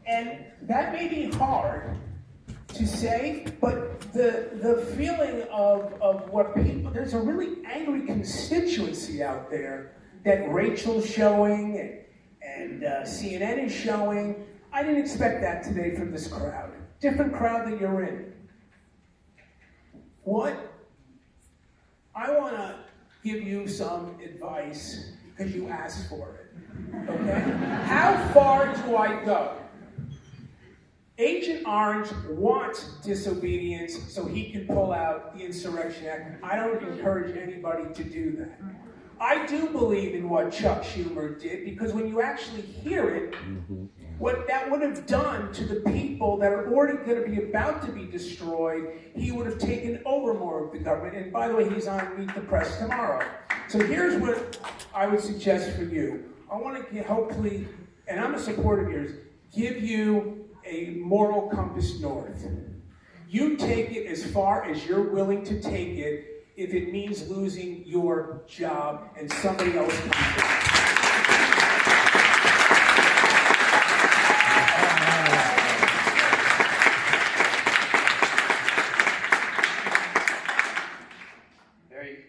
And that may be hard to say, but the feeling of what people, there's a really angry constituency out there that Rachel's showing and CNN is showing. I didn't expect that today from this crowd. Different crowd that you're in. What? I want to give you some advice because you asked for it. Okay? How far do I go? Agent Orange wants disobedience so he can pull out the Insurrection Act. I don't encourage anybody to do that. I do believe in what Chuck Schumer did, because when you actually hear it, what that would have done to the people that are already going to be about to be destroyed, he would have taken over more of the government. And by the way, he's on Meet the Press tomorrow. So here's what I would suggest for you. I want to hopefully, and I'm a supporter of yours, give you a moral compass north. You take it as far as you're willing to take it if it means losing your job and somebody else comes in.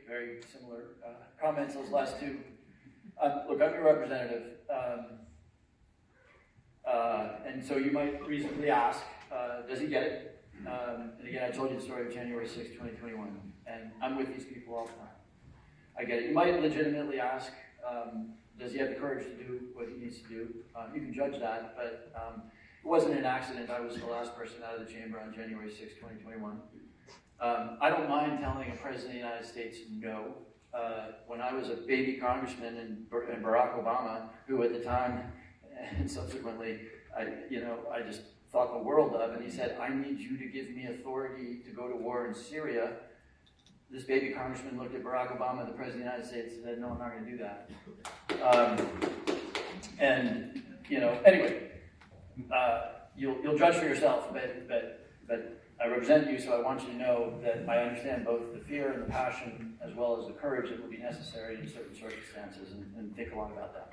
Very similar comments, those last two. Look, I'm your representative. And so you might reasonably ask, does he get it? And again, I told you the story of January 6, 2021, and I'm with these people all the time. I get it. You might legitimately ask, does he have the courage to do what he needs to do? You can judge that, but it wasn't an accident. I was the last person out of the chamber on January 6, 2021. I don't mind telling a president of the United States no. When I was a baby congressman and Barack Obama, who at the time and subsequently, I just thought the world of, and he said, I need you to give me authority to go to war in Syria. This baby congressman looked at Barack Obama, the president of the United States, and said, no, I'm not going to do that. Anyway, you'll judge for yourself, but I represent you, so I want you to know that I understand both the fear and the passion, as well as the courage that will be necessary in certain circumstances, and think a lot about that.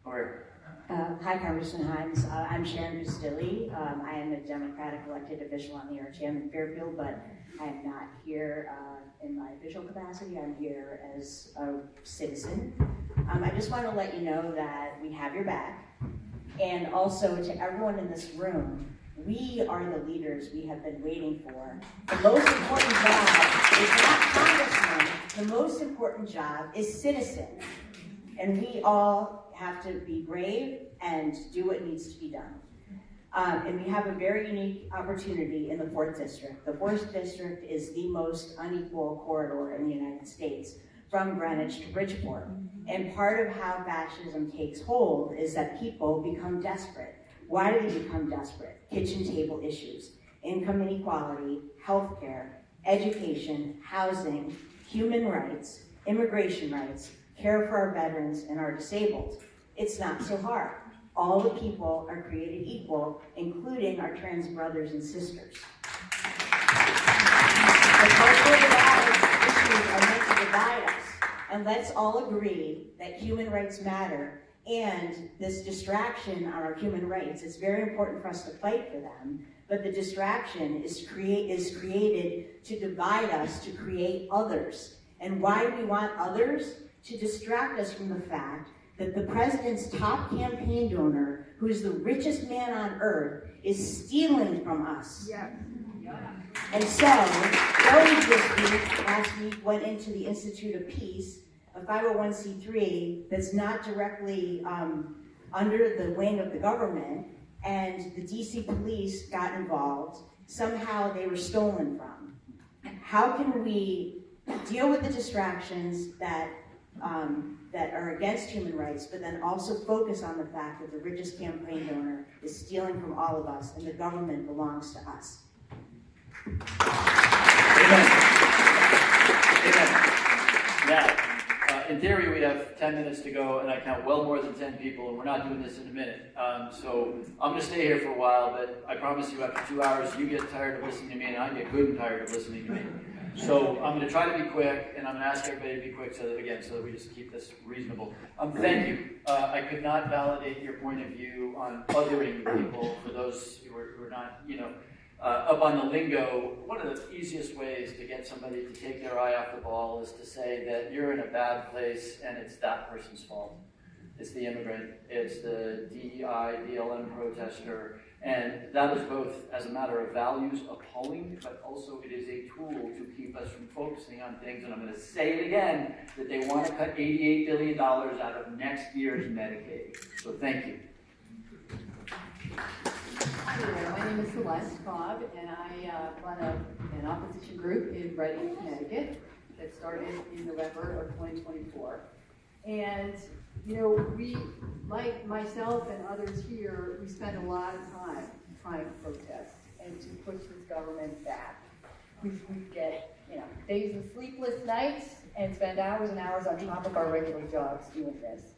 Over here. Hi, Congressman Hines. I'm Sharon Bustilli. I am a Democratic elected official on the RTM in Fairfield, but I am not here in my official capacity. I'm here as a citizen. I just want to let you know that we have your back, and also to everyone in this room, we are the leaders we have been waiting for. The most important job is not congressman. The most important job is citizen. And we all have to be brave and do what needs to be done. And we have a very unique opportunity in the 4th District. The 4th District is the most unequal corridor in the United States, from Greenwich to Bridgeport. And part of how fascism takes hold is that people become desperate. Why do they become desperate? Kitchen table issues, income inequality, healthcare, education, housing, human rights, immigration rights, care for our veterans and our disabled. It's not so hard. All the people are created equal, including our trans brothers and sisters. The cultural issues are meant to divide us, and let's all agree that human rights matter, and this distraction on our human rights, it's very important for us to fight for them, but the distraction is created to divide us, to create others. And why do we want others? To distract us from the fact that the president's top campaign donor, who is the richest man on earth, is stealing from us. Yeah. And so, DOGE last week went into the Institute of Peace, a 501c3 that's not directly under the wing of the government, and the DC police got involved. Somehow they were stolen from. How can we deal with the distractions that are against human rights, but then also focus on the fact that the richest campaign donor is stealing from all of us and the government belongs to us? Amen. Amen. Now, in theory, we have 10 minutes to go, and I count well more than 10 people, and we're not doing this in a minute. So I'm going to stay here for a while, but I promise you after 2 hours, you get tired of listening to me, and I get good and tired of listening to me. So I'm going to try to be quick, and I'm going to ask everybody to be quick so that we just keep this reasonable. Thank you. I could not validate your point of view on othering people for those who are not, up on the lingo. One of the easiest ways to get somebody to take their eye off the ball is to say that you're in a bad place and it's that person's fault. It's the immigrant, it's the DEI, BLM protester, and that is both, as a matter of values, appalling, but also it is a tool to keep us from focusing on things, and I'm going to say it again, that they want to cut $88 billion out of next year's Medicaid. So thank you. Hi there, my name is Celeste Cobb, and I run an opposition group in Reading, Connecticut that started in November of 2024. And we, like myself and others here, we spend a lot of time trying to protest and to push this government back. We get, days of sleepless nights and spend hours and hours on top of our regular jobs doing this.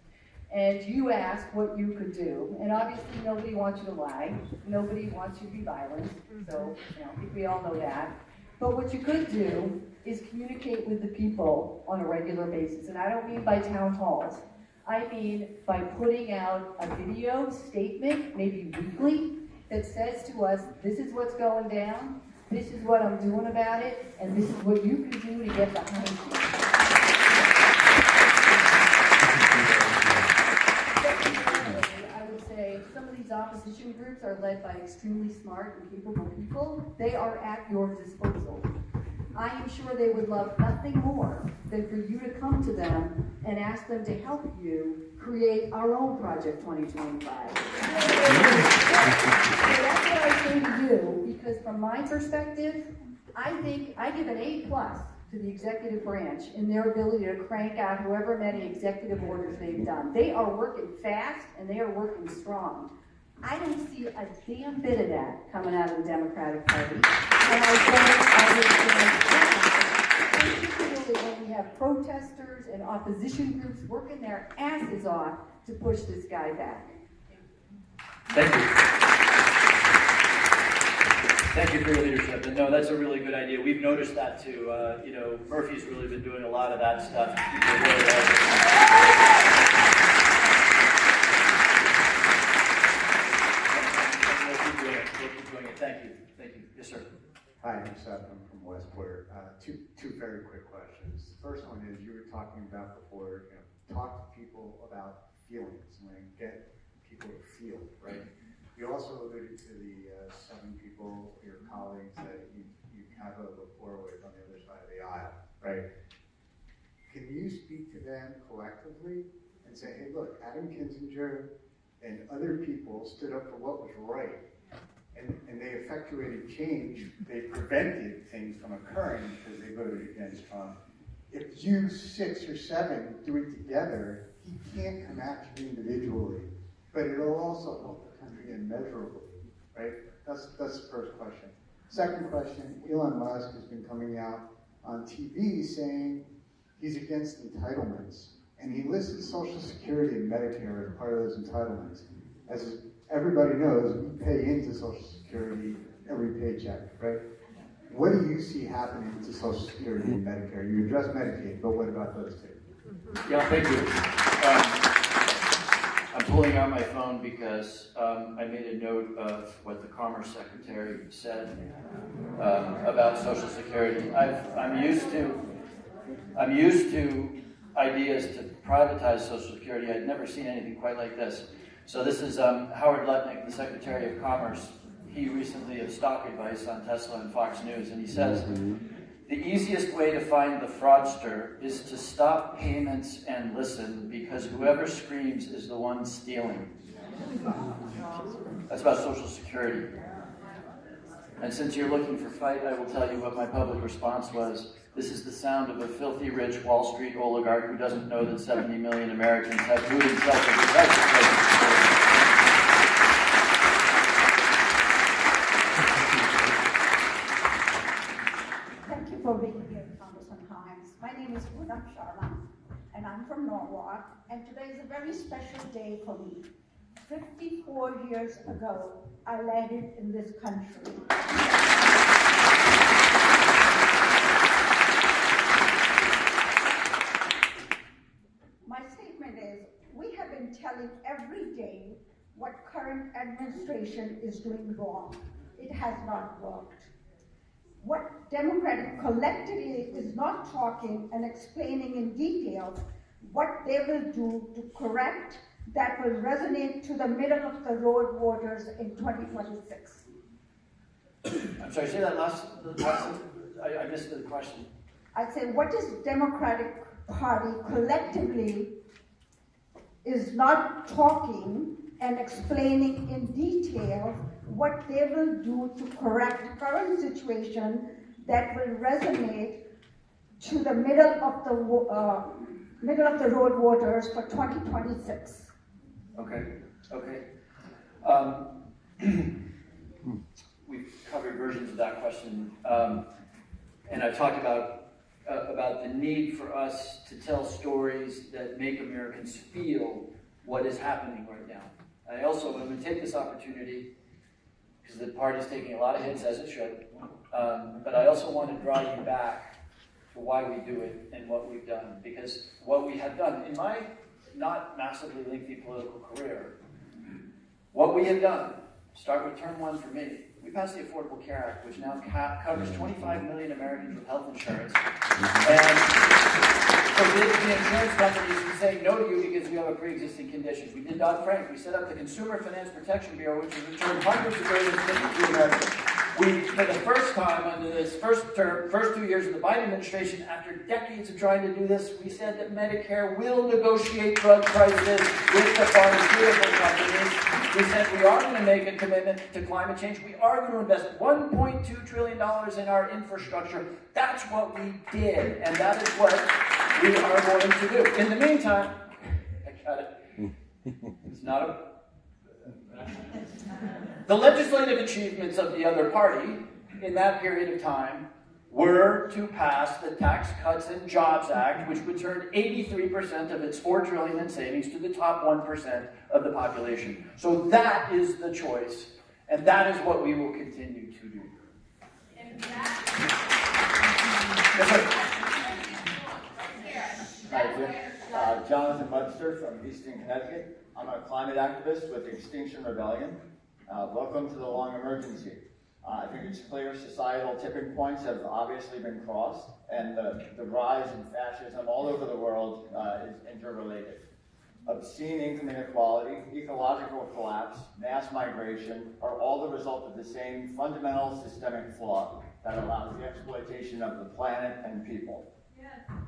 And you ask what you could do, and obviously nobody wants you to lie, nobody wants you to be violent, so I think we all know that. But what you could do is communicate with the people on a regular basis, and I don't mean by town halls. I mean by putting out a video statement, maybe weekly, that says to us, this is what's going down, this is what I'm doing about it, and this is what you can do to get behind you. I would say some of these opposition groups are led by extremely smart and capable people. They are at your disposal. I am sure they would love nothing more than for you to come to them and ask them to help you create our own Project 2025. So that's what I say to you, because from my perspective, I think I give an A+ to the executive branch in their ability to crank out however many executive orders they've done. They are working fast and they are working strong. I don't see a damn bit of that coming out of the Democratic Party. And particularly when we have protesters and opposition groups working their asses off to push this guy back. Thank you. Thank you for your leadership. And no, that's a really good idea. We've noticed that too. Murphy's really been doing a lot of that stuff. Thank you. Thank you. Yes, sir. Hi, I'm Seth. I'm from Westport. Two very quick questions. The first one is, you were talking about before, talk to people about feelings and get people to feel, right? You also alluded to the 7 people, your colleagues, that you have a rapport with on the other side of the aisle, right? Can you speak to them collectively and say, hey, look, Adam Kinzinger and other people stood up for what was right, and they effectuated change. They prevented things from occurring because they voted against Trump. If you 6 or 7 do it together, he can't come at you individually, but it'll also help the country immeasurably, right? That's the first question. Second question, Elon Musk has been coming out on TV saying he's against entitlements, and he listed Social Security and Medicare as part of those entitlements. As everybody knows, we pay into Social Security every paycheck, right? What do you see happening to Social Security and Medicare? You address Medicaid, but what about those two? Yeah, thank you. I'm pulling out my phone because I made a note of what the Commerce Secretary said about Social Security. I'm used to ideas to privatize Social Security. I'd never seen anything quite like this. So this is Howard Lutnick, the Secretary of Commerce. He recently gave stock advice on Tesla and Fox News, and he says, the easiest way to find the fraudster is to stop payments and listen, because whoever screams is the one stealing. That's about Social Security. And since you're looking for fight, I will tell you what my public response was. This is the sound of a filthy rich Wall Street oligarch who doesn't know that 70 million Americans have food and shelter because of Social Security. Thank you for being here, Congressman Hines. My name is Poonam Sharma, and I'm from Norwalk, and today is a very special day for me. 54 years ago, I landed in this country. been telling every day what current administration is doing wrong. It has not worked. What Democratic collectively is not talking and explaining in detail what they will do to correct that will resonate to the middle of the road voters in 2026. I'm sorry, say that last I missed the question. I say, what is Democratic Party collectively is not talking and explaining in detail what they will do to correct current situation that will resonate to the middle of the road voters for 2026. Okay. We've covered versions of that question, and I've talked about the need for us to tell stories that make Americans feel what is happening right now. I also am going to take this opportunity, because the party's taking a lot of hits, as it should, but I also want to draw you back to why we do it and what we've done. Because what we have done, in my not massively lengthy political career, what we have done, start with term one for me, we passed the Affordable Care Act, which now covers 25 million Americans with health insurance, and forbids the insurance companies from saying no to you because you have a pre-existing condition. We did Dodd-Frank. We set up the Consumer Finance Protection Bureau, which has returned hundreds of billions to Americans. We, for the first time under this first 2 years of the Biden administration, after decades of trying to do this, we said that Medicare will negotiate drug prices with the pharmaceutical companies. We said we are going to make a commitment to climate change. We are going to invest $1.2 trillion in our infrastructure. That's what we did, and that is what we are going to do. In the meantime, I got it. It's not a... The legislative achievements of the other party in that period of time were to pass the Tax Cuts and Jobs Act, which would turn 83% of its $4 trillion in savings to the top 1% of the population. So that is the choice, and that is what we will continue to do. Yes, sir. Hi, Jonathan Webster from Easton, Connecticut. I'm a climate activist with Extinction Rebellion. Welcome to the long emergency. I think it's clear societal tipping points have obviously been crossed, and the rise in fascism all over the world is interrelated. Obscene income inequality, ecological collapse, mass migration are all the result of the same fundamental systemic flaw that allows the exploitation of the planet and people.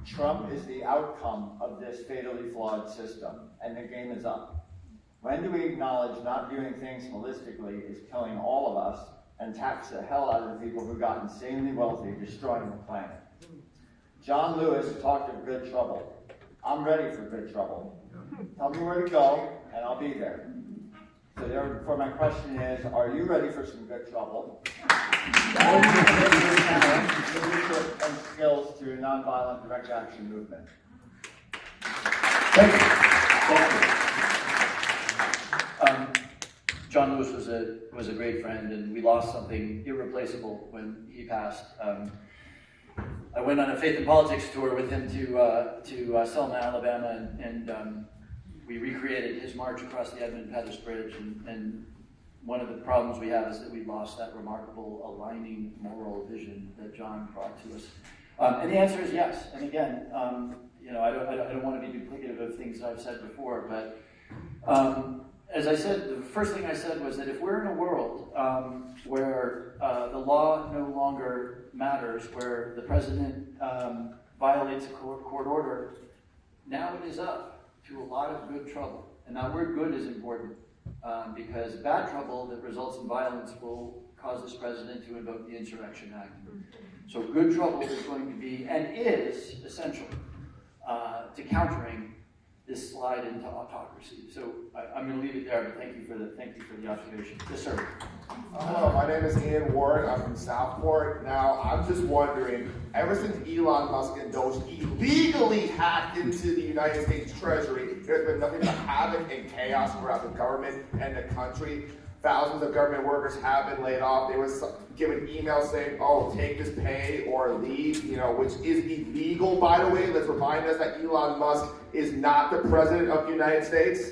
Trump is the outcome of this fatally flawed system, and the game is up. When do we acknowledge not viewing things holistically is killing all of us and tax the hell out of the people who got insanely wealthy, destroying the planet? John Lewis talked of good trouble. I'm ready for good trouble. Tell me where to go, and I'll be there. So therefore, my question is, are you ready for some good trouble? Leadership and skills to a nonviolent direct action movement. Thank you. John Lewis was a great friend, and we lost something irreplaceable when he passed. I went on a faith and politics tour with him to Selma, Alabama, and we recreated his march across the Edmund Pettus Bridge. And one of the problems we have is that we lost that remarkable aligning moral vision that John brought to us. And the answer is yes. And again, I don't want to be duplicative of things I've said before, but as I said, the first thing I said was that if we're in a world where the law no longer matters, where the president violates a court order, now it is up to a lot of good trouble. And that word good is important because bad trouble that results in violence will cause this president to invoke the Insurrection Act. So good trouble is going to be, and is, essential to countering this slide into autocracy. So I'm going to leave it there, but thank you for the observation. Yes, sir. Hello, my name is Ian Ward. I'm from Southport. Now, I'm just wondering, ever since Elon Musk and DOGE illegally hacked into the United States Treasury, there's been nothing but havoc and chaos throughout the government and the country. Thousands of government workers have been laid off. They were given emails saying, oh, take this pay or leave, which is illegal, by the way. Let's remind us that Elon Musk is not the president of the United States.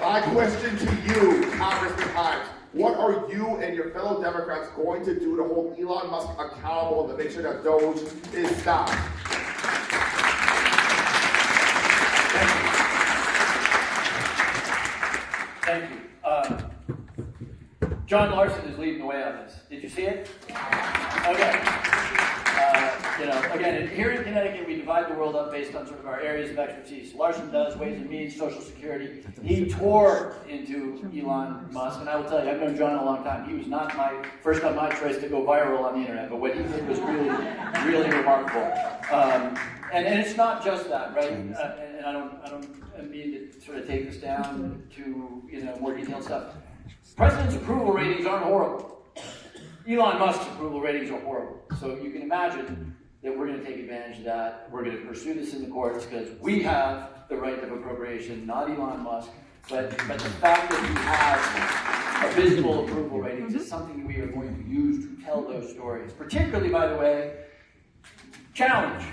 My question to you, Congressman Himes, what are you and your fellow Democrats going to do to hold Elon Musk accountable and to make sure that DOGE is stopped? Thank you. John Larson is leading the way on this. Did you see it? Okay. Again, here in Connecticut, we divide the world up based on sort of our areas of expertise. Larson does Ways and Means, Social Security. He tore into Elon Musk, and I will tell you, I've known John a long time. He was not first on my choice to go viral on the internet, but what he did was really, really remarkable. And it's not just that, right? And I don't mean to sort of take this down to more detailed stuff. President's approval ratings aren't horrible. Elon Musk's approval ratings are horrible. So you can imagine that we're going to take advantage of that. We're going to pursue this in the courts because we have the right of appropriation, not Elon Musk. But the fact that we have abysmal approval ratings is something we are going to use to tell those stories. Particularly, by the way, challenge.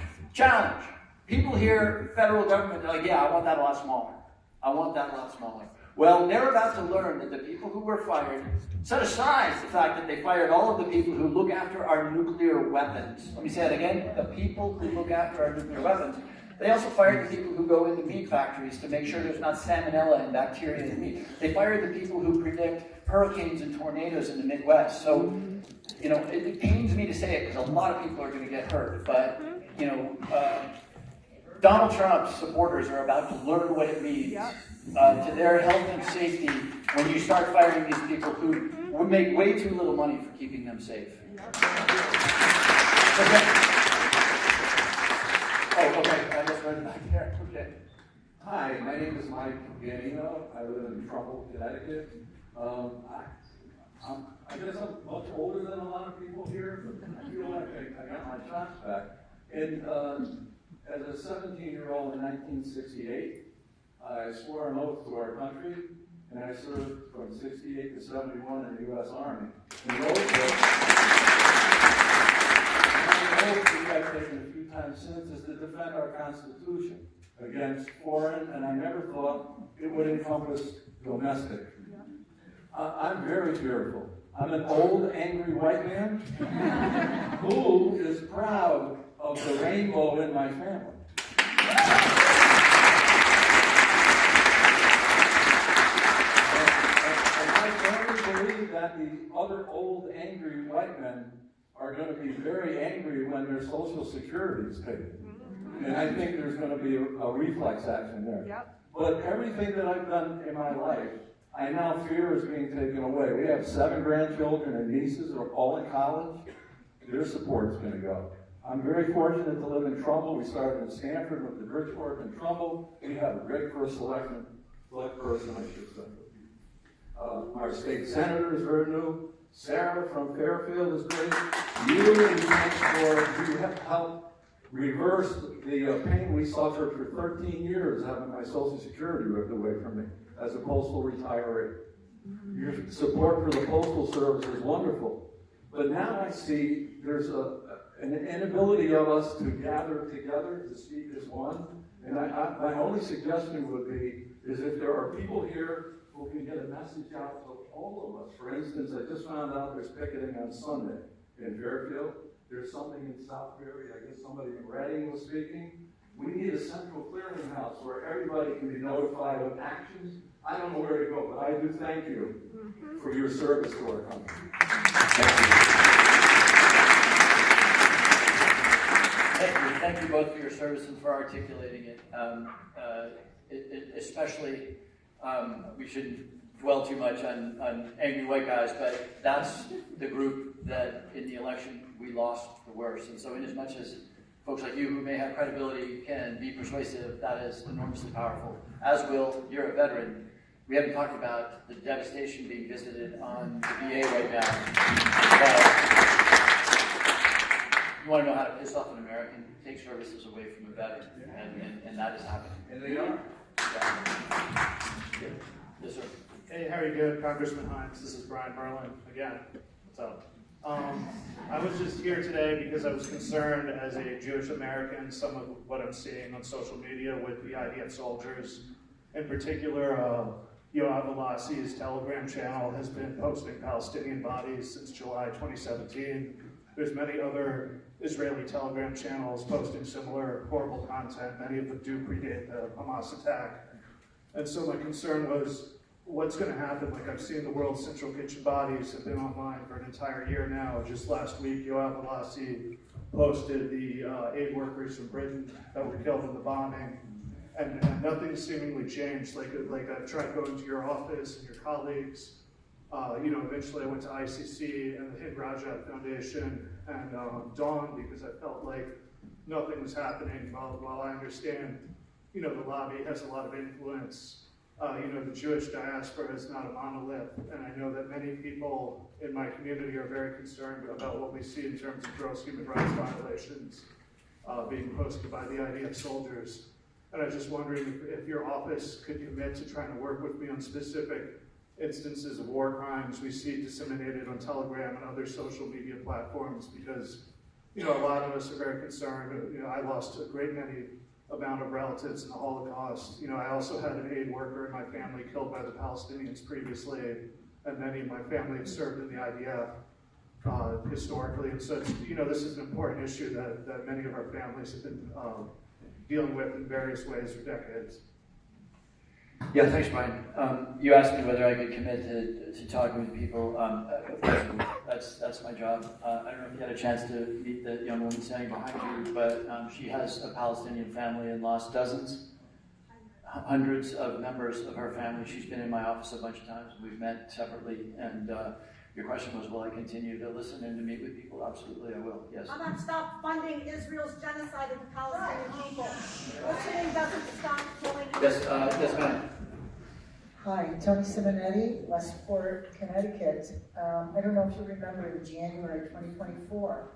People hear federal government, they're like, yeah, I want that a lot smaller. Well, they're about to learn that the people who were fired, set aside the fact that they fired all of the people who look after our nuclear weapons. Let me say that again. The people who look after our nuclear weapons. They also fired the people who go into meat factories to make sure there's not salmonella and bacteria in meat. They fired the people who predict hurricanes and tornadoes in the Midwest. So, it pains me to say it because a lot of people are going to get hurt. But, Donald Trump's supporters are about to learn what it means to their health and safety when you start firing these people who would make way too little money for keeping them safe. Okay. Oh, okay. I just read back there. Okay. Hi, my name is Mike Ganino. I live in Trumbull, Connecticut. I guess I'm much older than a lot of people here, but I feel like I got my shots back. And as a 17-year-old in 1968, I swore an oath to our country, and I served from 68 to 71 in the U.S. Army. And the oath that I've taken a few times since is to defend our Constitution against foreign, and I never thought it would encompass domestic. I'm very fearful. I'm an old, angry white man who is proud of the rainbow in my family. And I firmly believe that the other old, angry white men are going to be very angry when their Social Security is paid. And I think there's going to be a reflex action there. Yep. But everything that I've done in my life, I now fear is being taken away. We have 7 grandchildren and nieces who are all in college. Their support's going to go. I'm very fortunate to live in Trumbull. We started in Stanford, went to Bridgeport and Trumbull. We have a great first select person, I should say. Our state senator is very new. Sarah from Fairfield is great. You have helped reverse the pain we suffered for 13 years having my Social Security ripped away from me as a postal retiree. Your support for the Postal Service is wonderful. But now I see there's an inability of us to gather together to speak as one. And my only suggestion would be is if there are people here who can get a message out to all of us. For instance, I just found out there's picketing on Sunday in Fairfield. There's something in Southbury. I guess somebody in Reading was speaking. We need a central clearinghouse where everybody can be notified of actions. I don't know where to go, but I do thank you for your service to our country. Thank you both for your service and for articulating it. Especially, we shouldn't dwell too much on angry white guys, but that's the group that in the election we lost the worst. And so in as much as folks like you who may have credibility can be persuasive, that is enormously powerful. As will, you're a veteran. We haven't talked about the devastation being visited on the VA right now. You want to know how to piss off an American? Take services away from a veteran, and that is happening. And they are. Yeah. Yes, sir. Hey, how are you doing, Congressman Himes? This is Brian Merlin again. What's up? I was just here today because I was concerned as a Jewish American, some of what I'm seeing on social media with the IDF soldiers, in particular Yoav Alassi's Telegram channel has been posting Palestinian bodies since July 2017. There's many other Israeli Telegram channels posting similar horrible content. Many of them do predate the Hamas attack. And so my concern was, what's going to happen? Like, I've seen the World's Central Kitchen bodies have been online for an entire year now. Just last week, Yoav Alassi posted the aid workers from Britain that were killed in the bombing, and nothing seemingly changed. Like I've tried going to your office and your colleagues. Eventually I went to ICC and the Hind Rajat Foundation and Dawn, because I felt like nothing was happening. While I understand, the lobby has a lot of influence. The Jewish diaspora is not a monolith, and I know that many people in my community are very concerned about what we see in terms of gross human rights violations being posted by the IDF soldiers. And I was just wondering if your office could commit to trying to work with me on specific instances of war crimes we see disseminated on Telegram and other social media platforms, because a lot of us are very concerned. I lost a great many amount of relatives in the Holocaust. I also had an aid worker in my family killed by the Palestinians previously, and many in my family have served in the IDF historically. And so, this is an important issue that many of our families have been dealing with in various ways for decades. Yeah, thanks, Brian. You asked me whether I could commit to talking with people. Of course, that's my job. I don't know if you had a chance to meet the young woman standing behind you, but she has a Palestinian family and lost hundreds of members of her family. She's been in my office a bunch of times. We've met separately, and your question was, will I continue to listen and to meet with people? Absolutely, I will, yes. I'm not stop funding Israel's genocide of the Palestinian people. Listening doesn't stop going. Yes, ma'am. Hi, Tony Simonetti, Westport, Connecticut. I don't know if you remember in January 2024,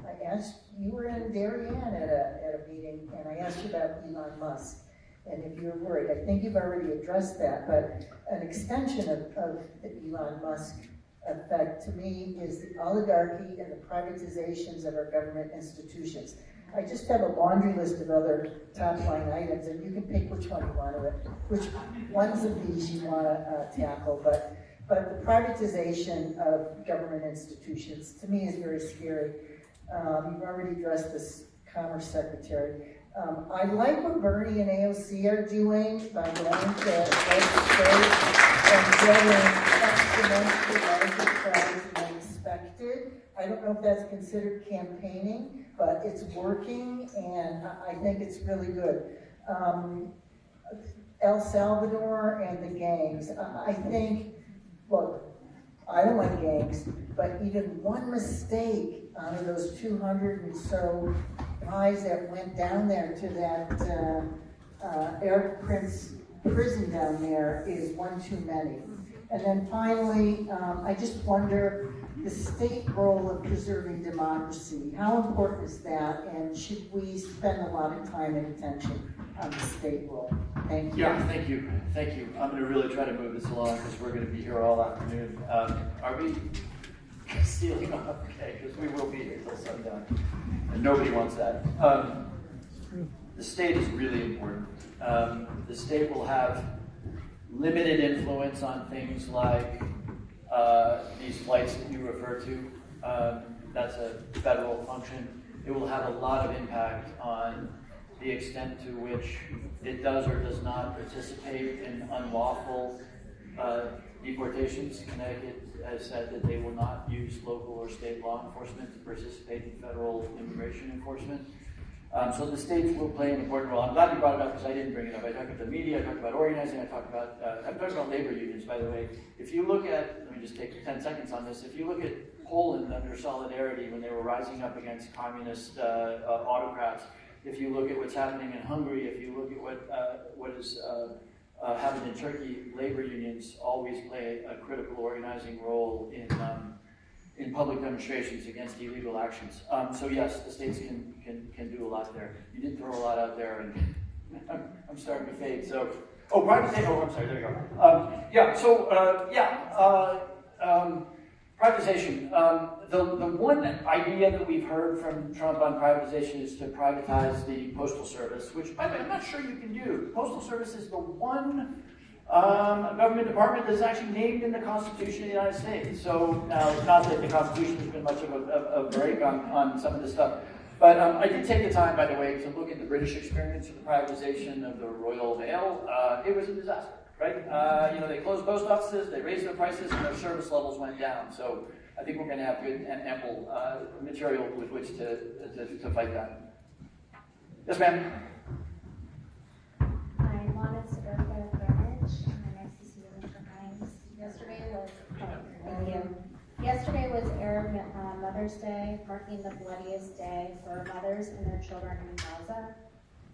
I asked, you were in Darien at a meeting, and I asked you about Elon Musk, and if you're worried. I think you've already addressed that, but an extension of the Elon Musk effect to me is the oligarchy and the privatizations of our government institutions. I just have a laundry list of other top line items, and you can pick which one you want to, which ones of these you want to tackle. But the privatization of government institutions to me is very scary. You've already addressed this, Commerce Secretary. I like what Bernie and AOC are doing by going to legislate and getting exponentially larger crowds than expected. I don't know if that's considered campaigning, but it's working, and I think it's really good. El Salvador and the gangs. I think, look, I don't like gangs, but even one mistake out of those 200 and so guys that went down there to that Arab Prince prison down there is one too many. And then finally, I just wonder the state role of preserving democracy. How important is that? And should we spend a lot of time and attention on the state role? Thank you. Yeah, thank you. Thank you. I'm going to really try to move this along because we're going to be here all afternoon. Are we stealing off? Okay, because we will be here till sundown. And nobody wants that. The state is really important. The state will have limited influence on things like these flights that you refer to. That's a federal function. It will have a lot of impact on the extent to which it does or does not participate in unlawful deportations. Connecticut has said that they will not use local or state law enforcement to participate in federal immigration enforcement. So the states will play an important role. I'm glad you brought it up because I didn't bring it up. I talked about the media, I talked about organizing, I'm talking about labor unions, by the way. If you look at, let me just take 10 seconds on this. If you look at Poland under Solidarity when they were rising up against communist autocrats, if you look at what's happening in Hungary, if you look at what is happening in Turkey, labor unions always play a critical organizing role in public demonstrations against illegal actions. So yes, the states can do a lot there. You did throw a lot out there, and I'm starting to fade. So, privatization. Oh, I'm sorry. There you go. Privatization. The one idea that we've heard from Trump on privatization is to privatize the Postal Service, which, by the way, I'm not sure you can do. The Postal Service is the one A government department that's actually named in the Constitution of the United States. So now, not that the Constitution has been much of a break on some of this stuff, but I did take the time, by the way, to look at the British experience with the privatization of the Royal Mail. It was a disaster, right? They closed post offices, they raised their prices, and their service levels went down. So I think we're going to have good and ample material with which to fight that. Yes, ma'am. Hi, Lana Seberka Greenwich. Nice to see you, Mr. Hines. Yesterday was Arab Mother's Day, marking the bloodiest day for mothers and their children in Gaza.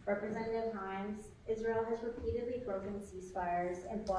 Representative Hines, Israel has repeatedly broken ceasefires and blocked